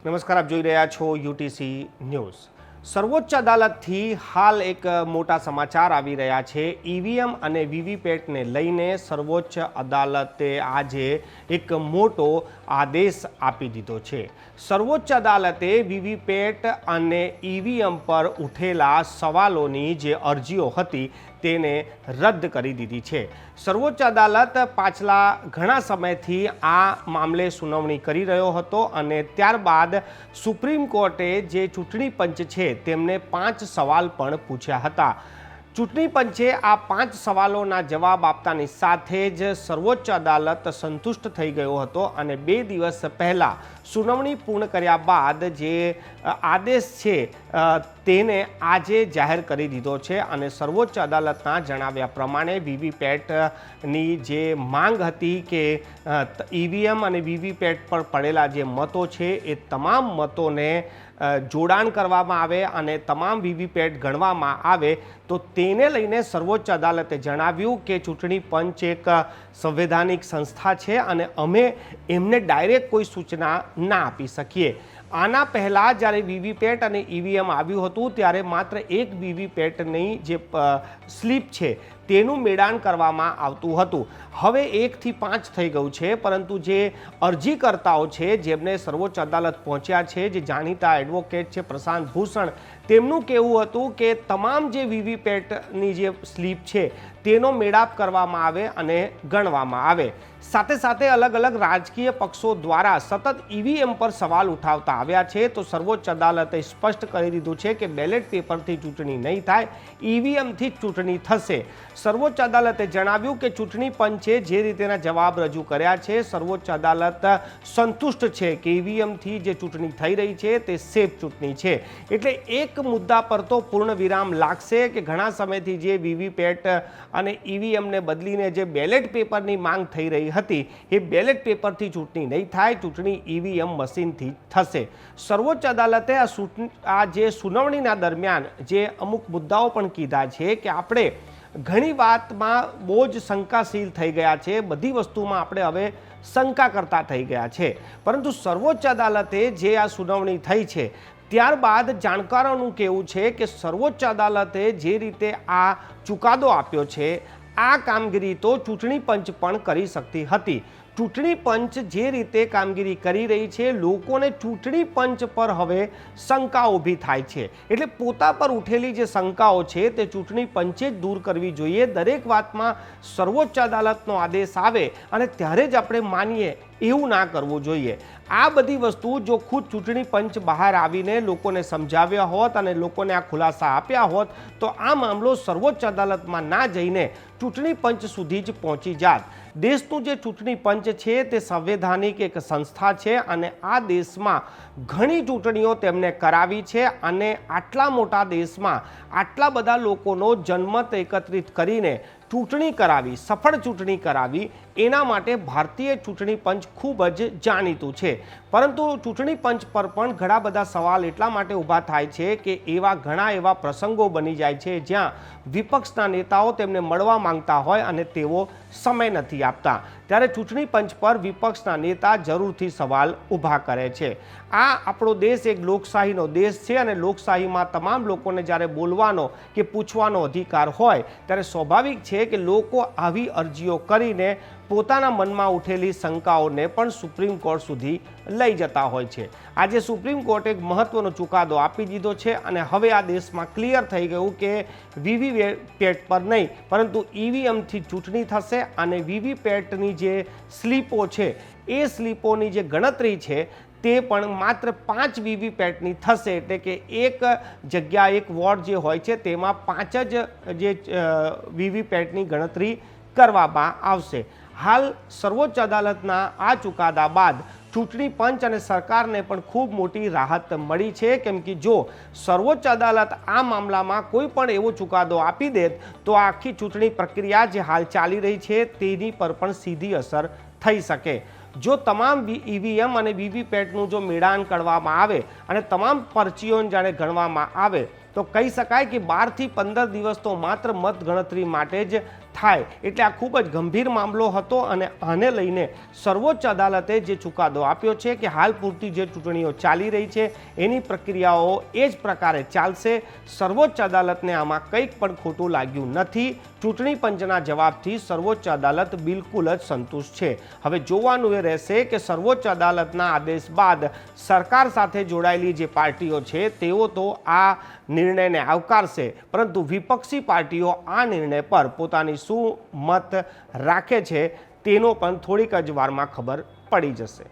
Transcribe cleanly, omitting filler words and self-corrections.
નમસ્કાર, આપ જોઈ રહ્યા છો યુટીસી ન્યૂઝ। સર્વોચ્ચ અદાલતથી હાલ એક મોટા સમાચાર આવી રહ્યા છે। ઈવીએમ અને વીવીપેટને લઈને સર્વોચ્ચ અદાલતે આજે એક મોટો આદેશ આપી દીધો છે। સર્વોચ્ચ અદાલતે વીવીપેટ અને ઈવીએમ પર ઉઠેલા સવાલોની જે અરજીઓ હતી તેને રદ કરી દીધી છે। સર્વોચ્ચ અદાલત પાછલા ઘણા સમયથી આ મામલે સુનાવણી કરી રહ્યો હતો અને ત્યારબાદ સુપ્રીમ કોર્ટે જે ચૂંટણી પંચ છે તેમને 5 સવાલ પણ પૂછ્યા હતા। ચૂંટણી પંચે આ 5 સવાલોના જવાબ આપતાની સાથે જ સર્વોચ્ચ અદાલત સંતુષ્ટ થઈ ગયો હતો અને 2 દિવસ પહેલાં સુનાવણી પૂર્ણ કર્યા બાદ જે આદેશ છે તેને આજે જાહેર કરી દીધો છે અને સર્વોચ્ચ અદાલતના જણાવ્યા પ્રમાણે વીવીપેટની જે માંગ હતી કે ઈવીએમ અને વીવીપેટ પર પડેલા જે મતો છે એ તમામ મતોને જોડાણ કરવામાં આવે અને તમામ વીવીપેટ ગણવામાં આવે તો તેને લઈને સર્વોચ્ચ અદાલતે જણાવ્યું કે ચૂંટણી પંચ એક સંવૈધાનિક સંસ્થા છે અને અમે એમને ડાયરેક્ટ કોઈ સૂચના ના આપી શકીએ। આના પહેલાં જ્યારે વીવીપેટ અને ઈવીએમ આવ્યું હતું ત્યારે માત્ર એક વીવીપેટની જે સ્લીપ છે તેનું મેળાણ કરવામાં આવતું હતું। હવે 1 થી 5 થઈ ગયું છે, પરંતુ જે અરજીકર્તાઓ છે જેમને સર્વોચ્ચ અદાલત પહોંચ્યા છે, જે જાણીતા એડવોકેટ છે પ્રશાંત ભૂષણ, તેમનું કહેવું હતું કે તમામ જે વીવીપેટની જે સ્લીપ છે તેનો મેળાપ કરવામાં આવે અને ગણવામાં આવે। સાથે સાથે અલગ અલગ રાજકીય પક્ષો દ્વારા સતત ઈવીએમ પર સવાલ ઉઠાવતા આવ્યા છે તો સર્વોચ્ચ અદાલતે સ્પષ્ટ કરી દીધું છે કે બેલેટ પેપરથી ચૂંટણી નહીં થાય, ઈવીએમથી જ ચૂંટણી થશે। સર્વોચ્ચ અદાલતે જણાવ્યું કે ચૂંટણી પંચે જે રીતેના જવાબ રજૂ કર્યા છે સર્વોચ્ચ અદાલત સંતુષ્ટ છે કે ઈવીએમથી જે ચૂંટણી થઈ રહી છે તે સેફ ચૂંટણી છે। એટલે એક મુદ્દા પર તો પૂર્ણ વિરામ લાગશે કે ઘણા સમયથી જે વીવીપેટ અને ઈવીએમને બદલીને જે બેલેટ પેપરની માંગ થઈ રહી હતી એ બેલેટ પેપરથી ચૂંટણી નહીં થાય, ચૂંટણી ઈવીએમ મશીનથી થશે। સર્વોચ્ચ અદાલતે આ જે સુનાવણીના દરમિયાન જે અમુક મુદ્દાઓ પણ કીધા છે કે આપણે ઘણી વાતમાં બહુ જ શંકાશીલ થઈ ગયા છે, બધી વસ્તુમાં આપણે હવે શંકા કરતા થઈ ગયા છે, પરંતુ સર્વોચ્ચ અદાલતે જે આ સુનાવણી થઈ છે ત્યારબાદ જાણકારોનું કહેવું છે કે સર્વોચ્ચ અદાલતે જે રીતે આ ચુકાદો આપ્યો છે આ કામગીરી તો ચૂંટણી પંચ પણ કરી શકતી હતી। ચૂંટણી પંચ જે રીતે કામગીરી કરી રહી છે લોકોને ચૂંટણી પંચ પર હવે શંકા ઊભી થાય છે, એટલે પોતા પર ઉઠેલી જે શંકાઓ છે તે ચૂંટણી પંચે જ દૂર કરવી જોઈએ। દરેક વાતમાં સર્વોચ્ચ અદાલતનો આદેશ આવે અને ત્યારે જ આપણે માનીએ એવું ના કરવું જોઈએ। આ બધી વસ્તુ જો ખુદ ચૂંટણી પંચ બહાર આવીને લોકોને સમજાવ્યા હોત અને લોકોને આ ખુલાસા આપ્યા હોત તો આ મામલો સર્વોચ્ચ અદાલતમાં ના જઈને ચૂંટણી પંચ સુધી જ પહોંચી જાત। દેશનું જે ચૂંટણી પંચ છે તે સંવૈધાનિક એક સંસ્થા છે અને આ દેશમાં ઘણી ચૂંટણીઓ તેમને કરાવી છે અને આટલા મોટા દેશમાં આટલા બધા લોકોનો જનમત એકત્રિત કરીને ચૂંટણી કરાવી, સફળ ચૂંટણી કરાવી, એના માટે ભારતીય ચૂંટણી પંચ ખૂબ જ જાણીતું છે। પરંતુ ચૂંટણી પંચ પર પણ ઘણા બધા સવાલ એટલા માટે ઊભા થાય છે કે ઘણા એવા પ્રસંગો બની જાય છે જ્યાં વિપક્ષના નેતાઓ તેમને મળવા માંગતા હોય અને તેઓ સમય નથી આપતા, ત્યારે ચૂંટણી પંચ પર વિપક્ષના નેતા જરૂરથી સવાલ ઊભા કરે છે। આ આપણો દેશ એક લોકશાહીનો દેશ છે અને લોકશાહીમાં તમામ લોકોને જ્યારે બોલવાનો કે પૂછવાનો અધિકાર હોય ત્યારે સ્વાભાવિક છે કે લોકો આવી અરજીઓ કરીને પોતાના મનમાં ઉઠેલી શંકાઓને પણ સુપ્રીમ કોર્ટ સુધી લઈ જતા હોય છે। આજે સુપ્રીમ કોર્ટે એક મહત્વનો ચુકાદો આપી દીધો છે અને હવે આ દેશમાં ક્લિયર થઈ ગયું કે વીવીપેટ પર નહીં પરંતુ ઈવીએમથી ચૂંટણી થશે અને વીવીપેટની જે સ્લીપો છે એ સ્લીપોની જે ગણતરી છે તે પણ માત્ર 5 વીવીપેટની થશે, એટલે કે એક જગ્યા એક વોર્ડ જે હોય છે તેમાં 5 જ જે વીવીપેટની ગણતરી કરવામાં આવશે। હાલ સર્વોચ્ચ અદાલતના આ ચુકાદા બાદ ચૂંટણી પંચ અને સરકારને પણ ખૂબ મોટી રાહત મળી છે, કેમ કે જો સર્વોચ્ચ અદાલત આ મામલામાં કોઈ પણ એવો ચુકાદો આપી દે તો આખી ચૂંટણી પ્રક્રિયા જે હાલ ચાલી રહી છે તેની પર પણ સીધી અસર થઈ શકે। જો તમામ ઈવીએમ અને વીવીપેટનું જો મેળાણ કરવામાં આવે અને તમામ પરચીઓને જાણે ગણવામાં આવે તો કહી શકાય કે 12 થી 15 દિવસ તો માત્ર મત ગણતરી માટે જ થાય એટલે આ ખૂબ જ ગંભીર મામલો હતો અને આને લઈને સર્વોચ્ચ અદાલતે જે ચુકાદો આપ્યો છે કે હાલ પૂરતી જે ચૂંટણીઓ ચાલી રહી છે એની પ્રક્રિયાઓ એ જ પ્રકારે ચાલશે. સર્વોચ્ચ અદાલતને આમાં કંઈક પણ ખોટું લાગ્યું નથી. ચૂંટણી પંચના જવાબથી સર્વોચ્ચ અદાલત બિલકુલ જ સંતુષ્ટ છે. હવે જોવાનું એ રહેશે કે સર્વોચ્ચ અદાલતના આદેશ બાદ સરકાર સાથે જોડાયેલી જે પાર્ટીઓ છે તેઓ તો આ નિર્ણયને આવકારશે, પરંતુ વિપક્ષી પાર્ટીઓ આ નિર્ણય પર પોતાની શું મત રાખે છે તેનો પણ થોડીક જ વારમાં ખબર પડી જશે.